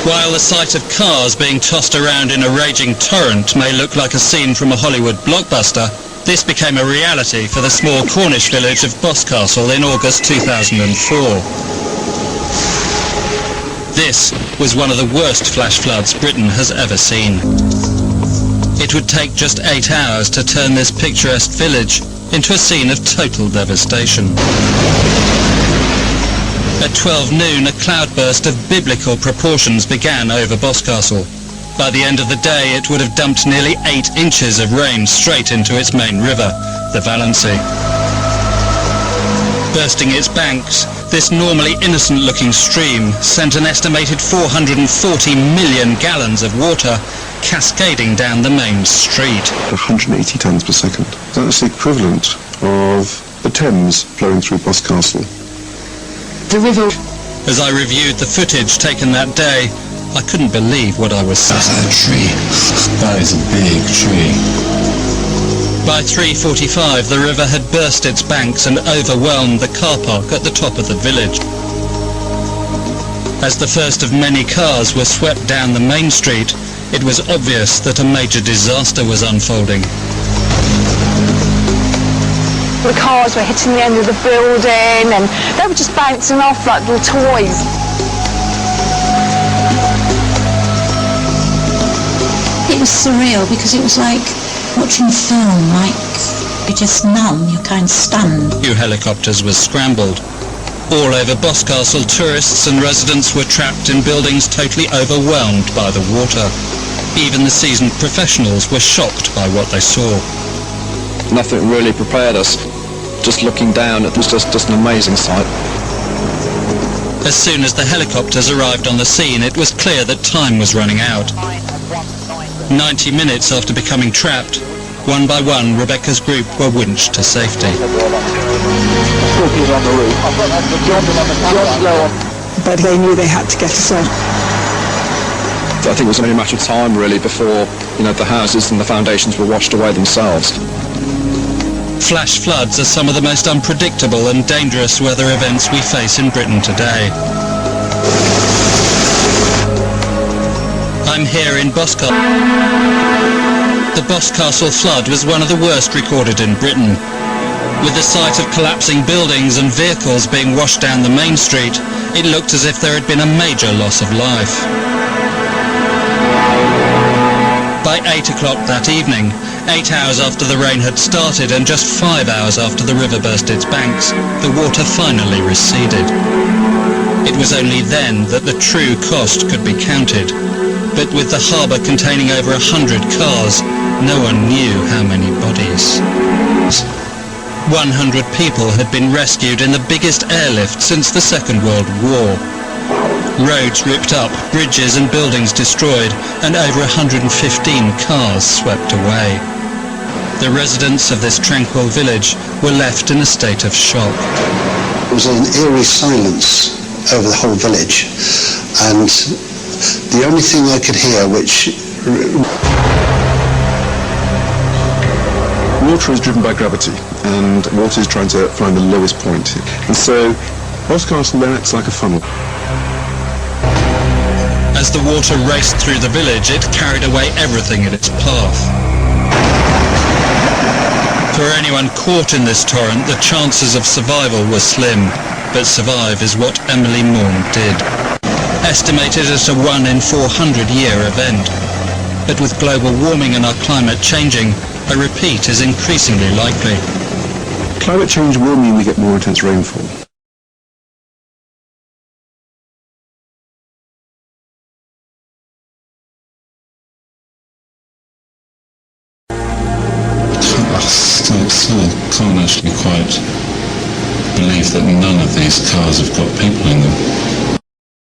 While the sight of cars being tossed around in a raging torrent may look like a scene from a Hollywood blockbuster, this became a reality for the small Cornish village of Boscastle in August 2004. This was one of the worst flash floods Britain has ever seen. It would take just 8 hours to turn this picturesque village into a scene of total devastation. At 12 noon, a cloudburst of biblical proportions began over Boscastle. By the end of the day, it would have dumped nearly 8 inches of rain straight into its main river, the Valency. Bursting its banks, this normally innocent-looking stream sent an estimated 440 million gallons of water cascading down the main street. 180 tonnes per second. That's the equivalent of the Thames flowing through Boscastle. The river. As I reviewed the footage taken that day, I couldn't believe what I was seeing. That's a tree. That is a big tree. By 3:45, the river had burst its banks and overwhelmed the car park at the top of the village. As the first of many cars were swept down the main street, it was obvious that a major disaster was unfolding. The cars were hitting the end of the building and they were just bouncing off like little toys. It was surreal because it was like watching film, like you're just numb, you're kind of stunned. 2 helicopters were scrambled. All over Boscastle, tourists and residents were trapped in buildings totally overwhelmed by the water. Even the seasoned professionals were shocked by what they saw. Nothing really prepared us. Just looking down, it was just an amazing sight. As soon as the helicopters arrived on the scene, it was clear that time was running out. 90 minutes after becoming trapped, one by one, Rebecca's group were winched to safety. But they knew they had to get us out. I think it was only a matter of time, really, before, the houses and the foundations were washed away themselves. Flash floods are some of the most unpredictable and dangerous weather events we face in Britain today. I'm here in Boscastle. The Boscastle flood was one of the worst recorded in Britain. With the sight of collapsing buildings and vehicles being washed down the main street, it looked as if there had been a major loss of life. By 8 o'clock that evening, 8 hours after the rain had started and just 5 hours after the river burst its banks, the water finally receded. It was only then that the true cost could be counted. But with the harbour containing over 100 cars, no one knew how many bodies. 100 people had been rescued in the biggest airlift since the Second World War. Roads ripped up, bridges and buildings destroyed, and over 115 cars swept away. The residents of this tranquil village were left in a state of shock. There was an eerie silence over the whole village, and the only thing I could hear, which... Water is driven by gravity, and water is trying to find the lowest point. And so Boscastle then acts like a funnel. As the water raced through the village, it carried away everything in its path. For anyone caught in this torrent, the chances of survival were slim, but survive is what Emily Morn did. Estimated as a 1 in 400 year event. But with global warming and our climate changing, a repeat is increasingly likely. Climate change will mean we get more intense rainfall. I still can't actually quite believe that none of these cars have got people in them.